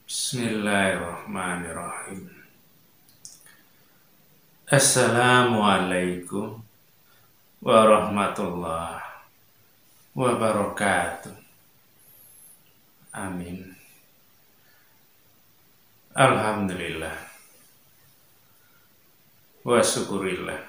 Bismillahirrahmanirrahim. Assalamualaikum warahmatullahi wabarakatuh. Amin. Alhamdulillah wa syukurillah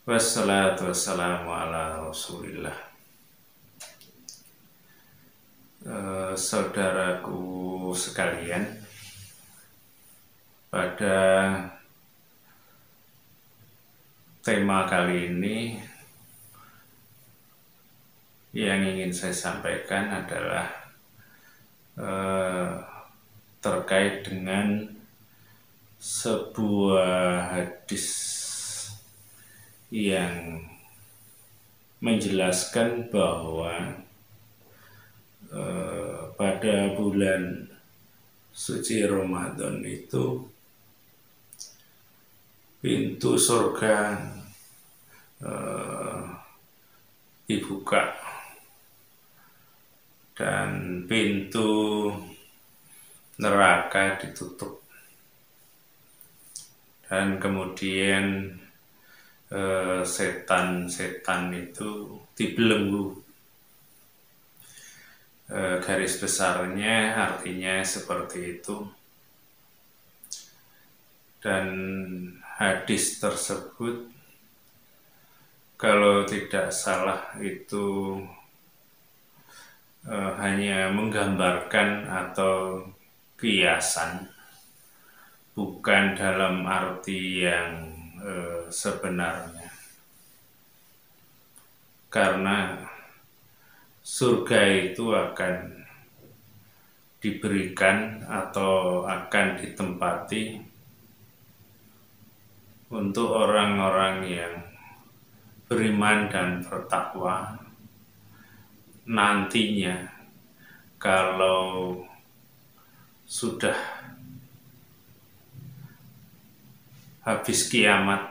wassalatu wassalamu ala rasulillah. Saudaraku sekalian, pada tema kali ini yang ingin saya sampaikan adalah terkait dengan sebuah hadis yang menjelaskan bahwa pada bulan suci Ramadan itu pintu surga dibuka dan pintu neraka ditutup, dan kemudian setan-setan itu dibelenggu. Garis besarnya artinya seperti itu, dan hadis tersebut kalau tidak salah itu hanya menggambarkan atau kiasan, bukan dalam arti yang sebenarnya, karena surga itu akan diberikan atau akan ditempati untuk orang-orang yang beriman dan bertakwa nantinya kalau sudah habis kiamat,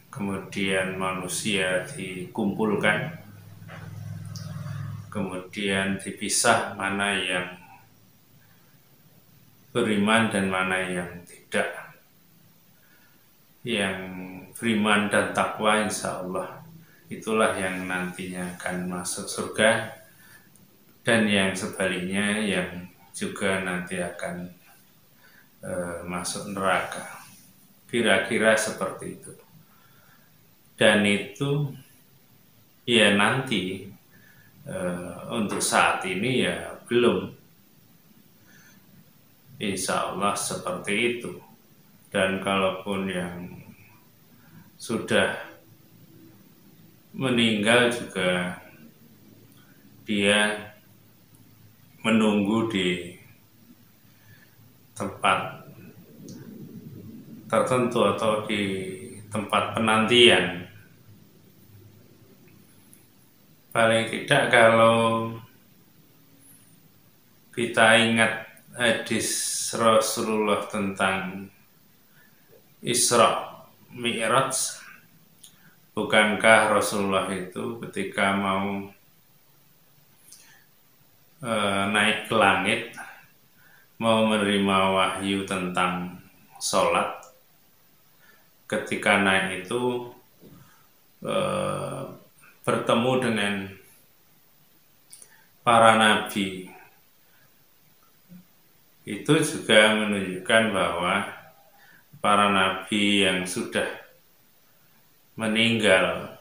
kemudian manusia dikumpulkan, kemudian dipisah mana yang beriman dan mana yang tidak. Yang beriman dan takwa insya Allah itulah yang nantinya akan masuk surga, dan yang sebaliknya yang juga nanti akan masuk neraka. Kira-kira seperti itu. Dan itu ya nanti untuk saat ini ya belum, insya Allah seperti itu. Dan kalaupun yang sudah meninggal juga dia menunggu di tempat tertentu atau di tempat penantian. Paling tidak kalau kita ingat hadis Rasulullah tentang Isra Mi'raj, bukankah Rasulullah itu ketika mau naik ke langit, mau menerima wahyu tentang sholat, ketika naik itu bertemu dengan para nabi. Itu juga menunjukkan bahwa para nabi yang sudah meninggal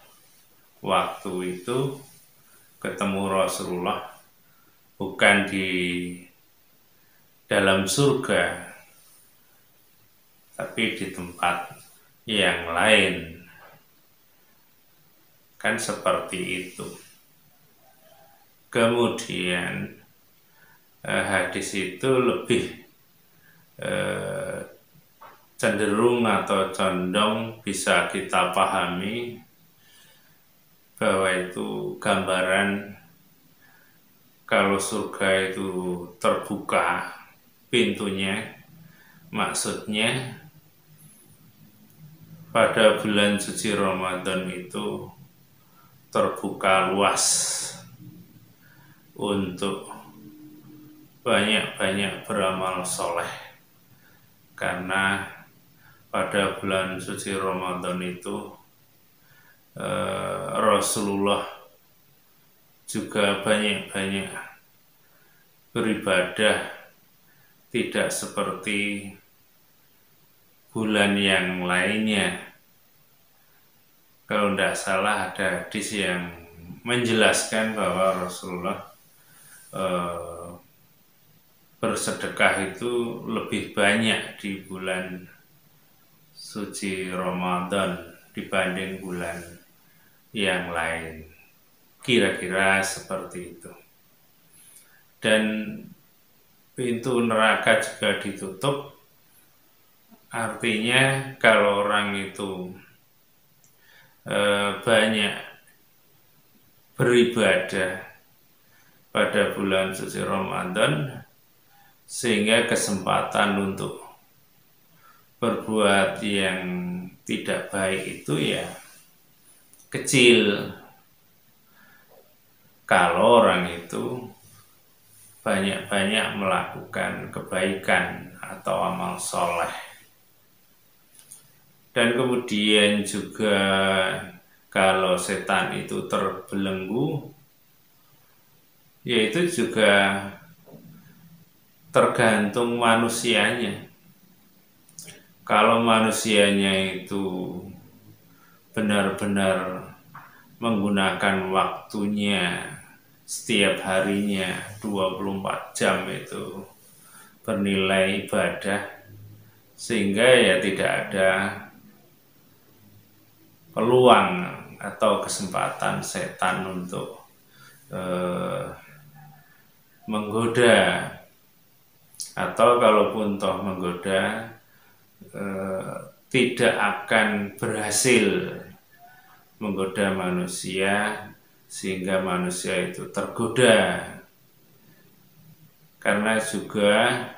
waktu itu ketemu Rasulullah bukan di dalam surga, tapi di tempat yang lain. Kan seperti itu. Kemudian hadis itu lebih cenderung atau condong bisa kita pahami bahwa itu gambaran kalau surga itu terbuka pintunya, maksudnya pada bulan suci Ramadan itu terbuka luas untuk banyak-banyak beramal soleh, karena pada bulan suci Ramadan itu Rasulullah juga banyak-banyak beribadah, tidak seperti bulan yang lainnya. Kalau tidak salah ada hadis yang menjelaskan bahwa Rasulullah bersedekah itu lebih banyak di bulan suci Ramadan dibanding bulan yang lain. Kira-kira seperti itu. Dan pintu neraka juga ditutup. Artinya kalau orang itu banyak beribadah pada bulan suci Ramadan, sehingga kesempatan untuk berbuat yang tidak baik itu ya kecil. Kalau orang itu banyak-banyak melakukan kebaikan atau amal soleh. Dan kemudian juga kalau setan itu terbelenggu, yaitu juga tergantung manusianya. Kalau manusianya itu benar-benar menggunakan waktunya setiap harinya 24 jam itu bernilai ibadah, sehingga ya tidak ada peluang atau kesempatan setan untuk menggoda, atau kalaupun toh menggoda tidak akan berhasil menggoda manusia sehingga manusia itu tergoda. Karena juga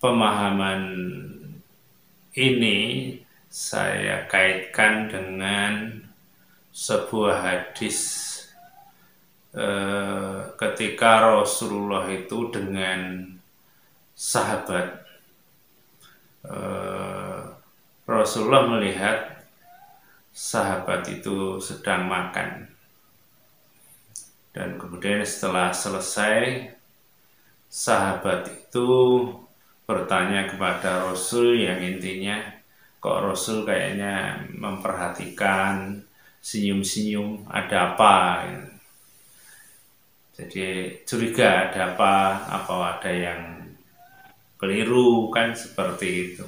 pemahaman ini saya kaitkan dengan sebuah hadis ketika Rasulullah itu dengan sahabat. Rasulullah melihat sahabat itu sedang makan, dan kemudian setelah selesai sahabat itu bertanya kepada Rasul, yang intinya kok Rasul kayaknya memperhatikan, senyum-senyum, ada apa? Jadi curiga ada apa ada yang keliru, kan seperti itu.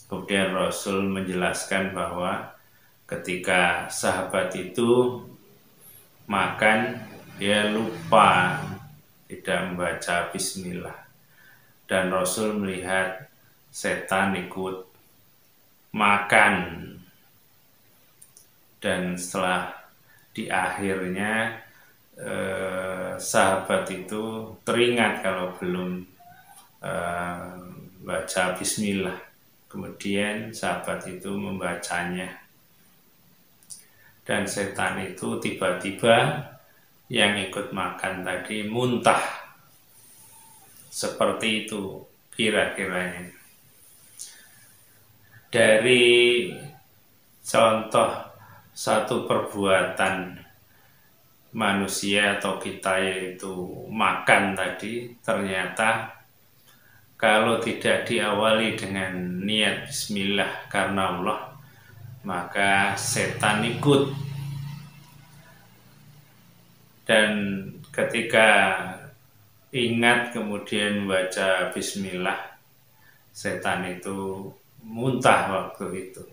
Kemudian Rasul menjelaskan bahwa ketika sahabat itu makan, dia lupa tidak membaca bismillah. Dan Rasul melihat setan ikut makan. Dan setelah di akhirnya sahabat itu teringat kalau belum baca bismillah. Kemudian sahabat itu membacanya. Dan setan itu tiba-tiba yang ikut makan tadi muntah. Seperti itu kira-kiranya. Dari contoh satu perbuatan manusia atau kita, yaitu makan tadi, ternyata kalau tidak diawali dengan niat bismillah karena Allah, maka setan ikut. Dan ketika ingat kemudian membaca bismillah, setan itu muntah waktu itu.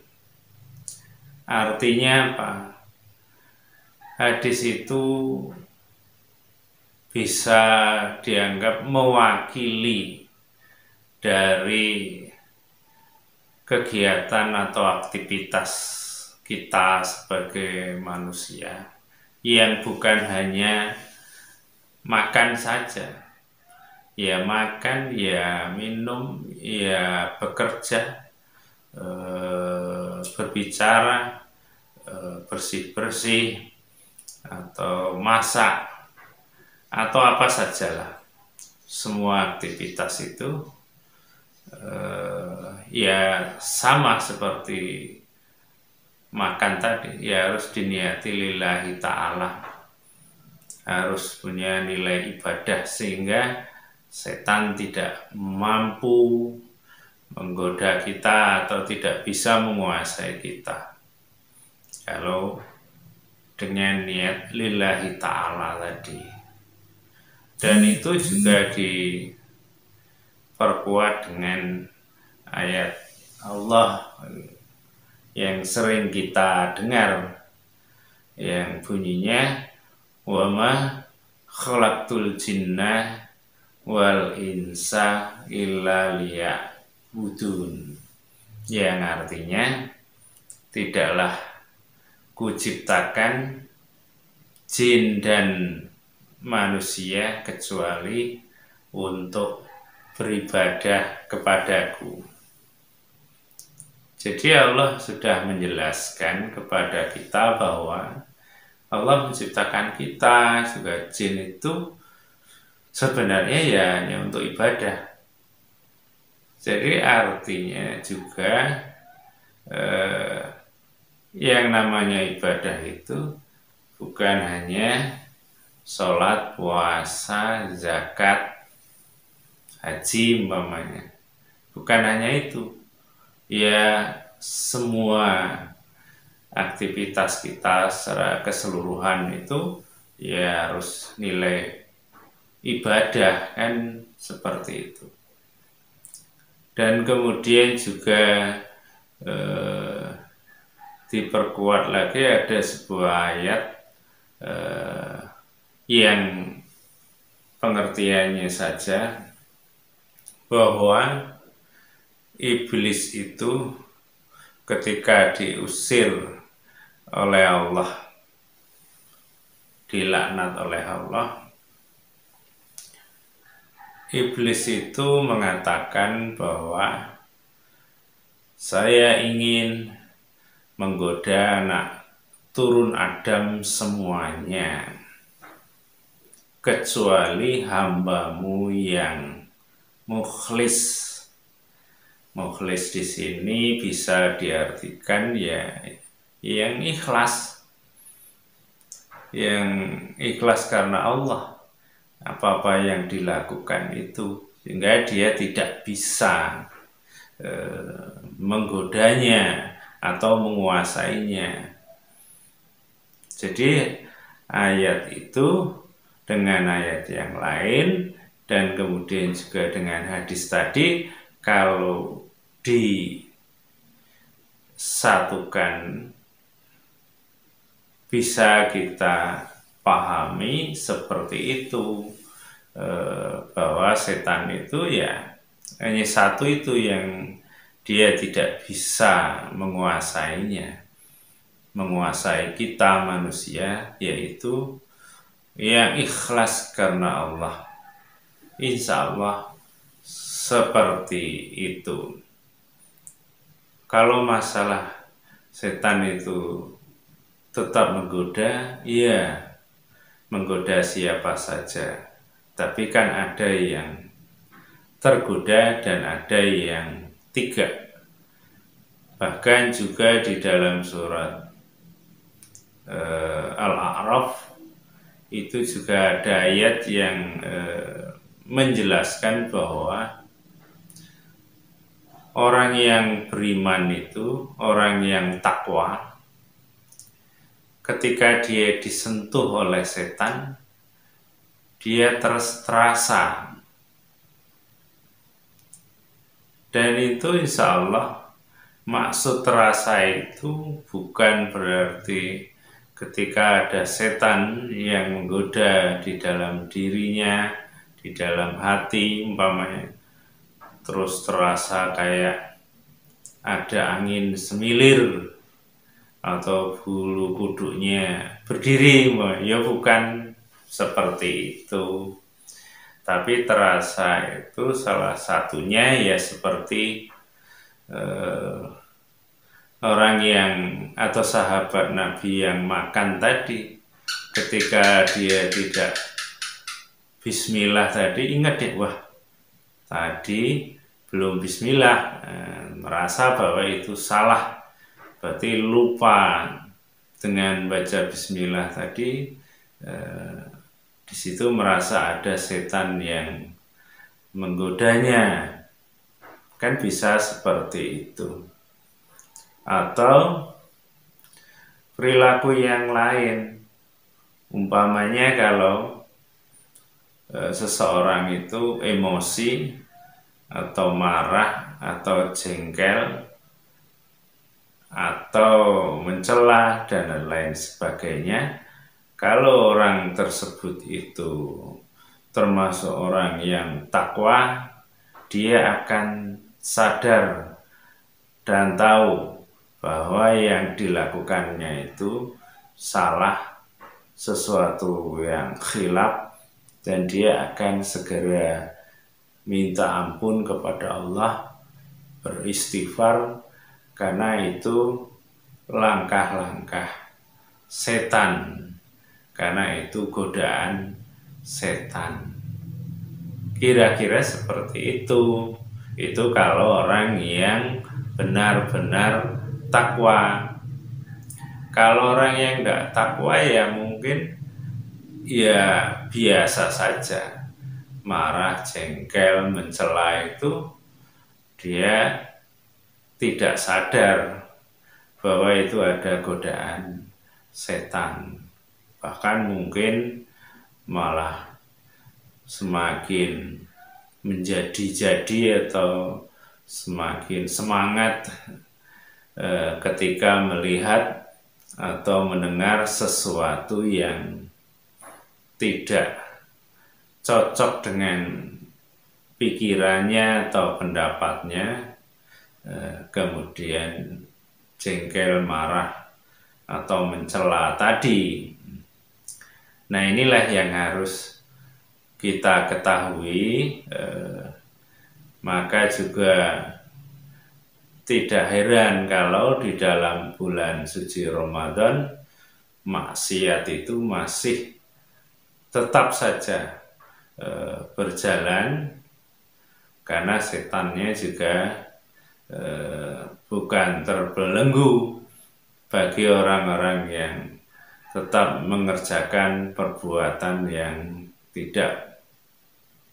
Artinya apa? Hadis itu bisa dianggap mewakili dari kegiatan atau aktivitas kita sebagai manusia, yang bukan hanya makan saja. Ya makan, ya minum, ya bekerja, berbicara, bersih-bersih, atau masak, atau apa sajalah, semua aktivitas itu ya sama seperti makan tadi, ya harus diniati lillahi ta'ala, harus punya nilai ibadah sehingga setan tidak mampu menggoda kita atau tidak bisa menguasai kita kalau dengan niat lillahi ta'ala tadi. Dan itu juga diperkuat dengan ayat Allah yang sering kita dengar, yang bunyinya wa ma khalaqtul jinna wal insa illa liya'budun, yang artinya tidaklah kuciptakan jin dan manusia kecuali untuk beribadah kepadaku. Jadi Allah sudah menjelaskan kepada kita bahwa Allah menciptakan kita juga jin itu sebenarnya ya hanya untuk ibadah. Jadi artinya juga yang namanya ibadah itu bukan hanya sholat, puasa, zakat, haji umpamanya. Bukan hanya itu. Ya semua aktivitas kita secara keseluruhan itu ya harus nilai ibadah, kan seperti itu. Dan kemudian juga diperkuat lagi ada sebuah ayat yang pengertiannya saja bahwa iblis itu ketika diusir oleh Allah, dilaknat oleh Allah, iblis itu mengatakan bahwa saya ingin menggoda anak turun Adam semuanya kecuali hambamu yang mukhlis. Mukhlis di sini bisa diartikan ya yang ikhlas, karena Allah, apa-apa yang dilakukan itu, sehingga dia tidak bisa menggodanya atau menguasainya. Jadi ayat itu dengan ayat yang lain dan kemudian juga dengan hadis tadi, kalau disatukan bisa kita pahami seperti itu, bahwa setan itu ya hanya satu itu yang dia tidak bisa menguasainya, menguasai kita manusia, yaitu yang ikhlas karena Allah. Insya Allah seperti itu. Kalau masalah setan itu tetap menggoda, iya, menggoda siapa saja. Tapi kan ada yang tergoda dan ada yang tidak. Bahkan juga di dalam surat Al-A'raf itu juga ada ayat yang menjelaskan bahwa orang yang beriman itu, orang yang takwa, ketika dia disentuh oleh setan, dia terasa. Dan itu insya Allah maksud terasa itu bukan berarti ketika ada setan yang menggoda di dalam dirinya, di dalam hati umpamanya, terus terasa kayak ada angin semilir atau bulu kuduknya berdiri, ya bukan seperti itu. Tapi terasa itu salah satunya ya seperti orang yang atau sahabat Nabi yang makan tadi, ketika dia tidak bismillah tadi, ingat deh, wah tadi belum bismillah, merasa bahwa itu salah, berarti lupa dengan baca bismillah tadi. Di situ merasa ada setan yang menggodanya, kan bisa seperti itu. Atau perilaku yang lain, umpamanya kalau seseorang itu emosi atau marah atau jengkel atau mencela dan lain sebagainya, kalau orang tersebut itu termasuk orang yang takwa, dia akan sadar dan tahu bahwa yang dilakukannya itu salah, sesuatu yang khilaf, dan dia akan segera minta ampun kepada Allah, beristighfar, karena itu langkah-langkah setan, karena itu godaan setan. Kira-kira seperti itu. Itu kalau orang yang benar-benar takwa. Kalau orang yang nggak takwa ya mungkin ya biasa saja, marah, jengkel, mencela itu dia tidak sadar bahwa itu ada godaan setan. Bahkan mungkin malah semakin menjadi-jadi atau semakin semangat ketika melihat atau mendengar sesuatu yang tidak cocok dengan pikirannya atau pendapatnya, kemudian jengkel, marah, atau mencela tadi. Nah, inilah yang harus kita ketahui, maka juga tidak heran kalau di dalam bulan suci Ramadan maksiat itu masih tetap saja berjalan, karena setannya juga bukan terbelenggu bagi orang-orang yang tetap mengerjakan perbuatan yang tidak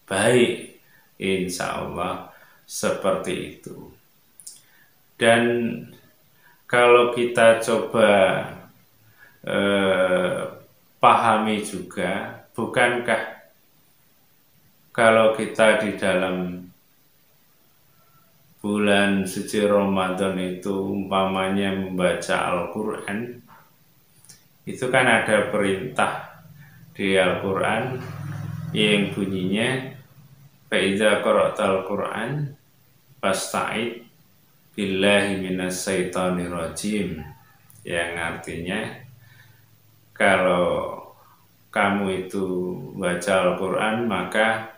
baik. Insya Allah seperti itu. Dan kalau kita coba pahami juga, bukankah kalau kita di dalam bulan suci Ramadan itu umpamanya membaca Al-Quran, itu kan ada perintah di Al-Quran yang bunyinya fa'idza qara'tal Qur'an fasta'id billahi minasyaitonir rajim, yang artinya kalau kamu itu baca Al-Quran maka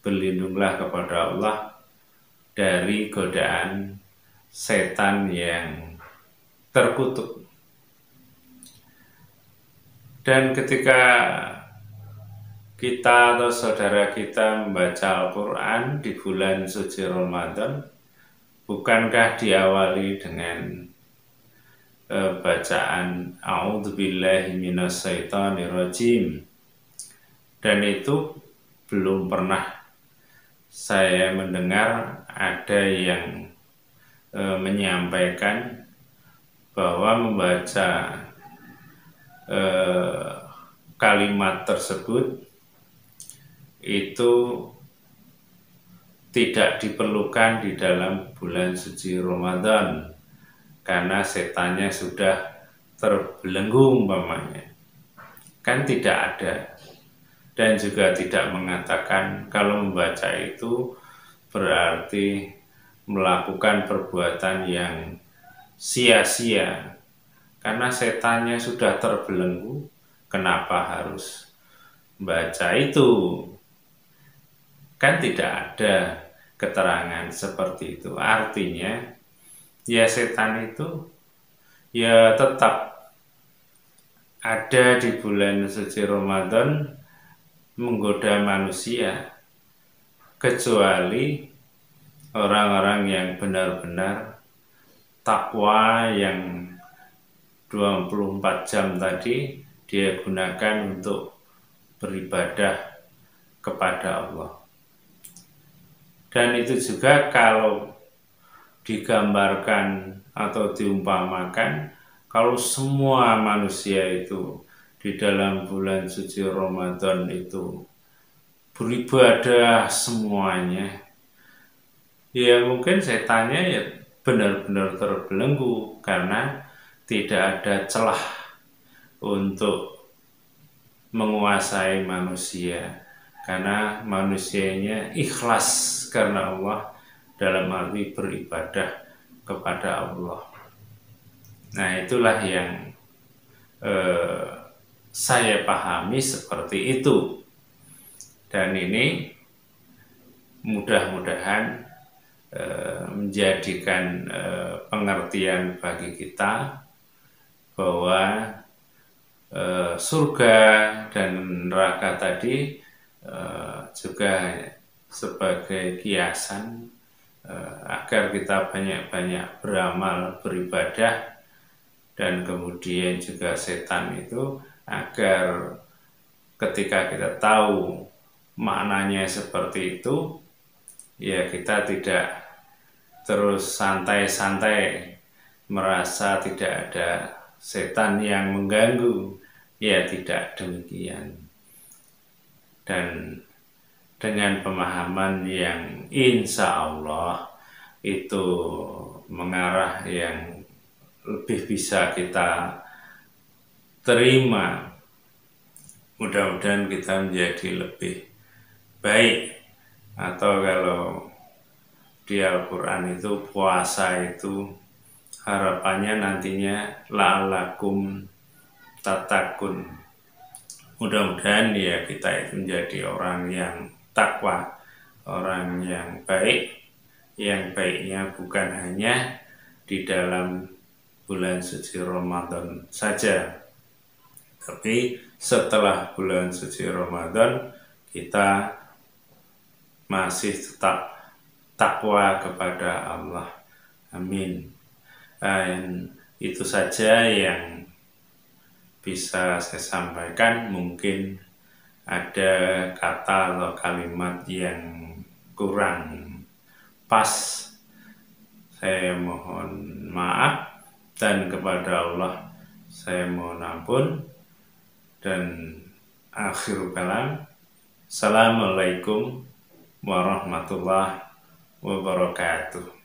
berlindunglah kepada Allah dari godaan setan yang terkutuk. Dan ketika kita atau saudara kita membaca Al-Quran di bulan suci Ramadan, bukankah diawali dengan bacaan A'udzubillahi minasyaitonirrajim? Dan itu belum pernah saya mendengar ada yang menyampaikan bahwa membaca kalimat tersebut itu tidak diperlukan di dalam bulan suci Ramadan karena setannya sudah terbelenggu umpamanya. Kan tidak ada. Dan juga tidak mengatakan kalau membaca itu berarti melakukan perbuatan yang sia-sia. Karena setannya sudah terbelenggu, kenapa harus baca itu? Kan tidak ada keterangan seperti itu. Artinya ya setan itu ya tetap ada di bulan suci Ramadan, menggoda manusia kecuali orang-orang yang benar-benar takwa, yang 24 jam tadi dia gunakan untuk beribadah kepada Allah. Dan itu juga kalau digambarkan atau diumpamakan, kalau semua manusia itu di dalam bulan suci Ramadan itu beribadah semuanya, ya mungkin setannya ya benar-benar terbelenggu karena tidak ada celah untuk menguasai manusia, karena manusianya ikhlas karena Allah dalam arti beribadah kepada Allah. Nah, itulah yang saya pahami seperti itu, dan ini mudah-mudahan menjadikan pengertian bagi kita bahwa surga dan neraka tadi juga sebagai kiasan agar kita banyak-banyak beramal, beribadah, dan kemudian juga setan itu agar ketika kita tahu maknanya seperti itu, ya kita tidak terus santai-santai merasa tidak ada setan yang mengganggu. Ya tidak demikian. Dan dengan pemahaman yang insya Allah itu mengarah yang lebih bisa kita terima, mudah-mudahan kita menjadi lebih baik. Atau kalau di Al-Quran itu puasa itu harapannya nantinya la'alakum tatakun. Mudah-mudahan ya kita itu menjadi orang yang takwa, orang yang baik, yang baiknya bukan hanya di dalam bulan suci Ramadan saja, tapi setelah bulan suci Ramadan kita masih tetap takwa kepada Allah. Amin. Dan itu saja yang bisa saya sampaikan. Mungkin ada kata atau kalimat yang kurang pas, saya mohon maaf, dan kepada Allah saya mohon ampun. Dan akhirul kalam, assalamualaikum warahmatullahi wabarakatuh.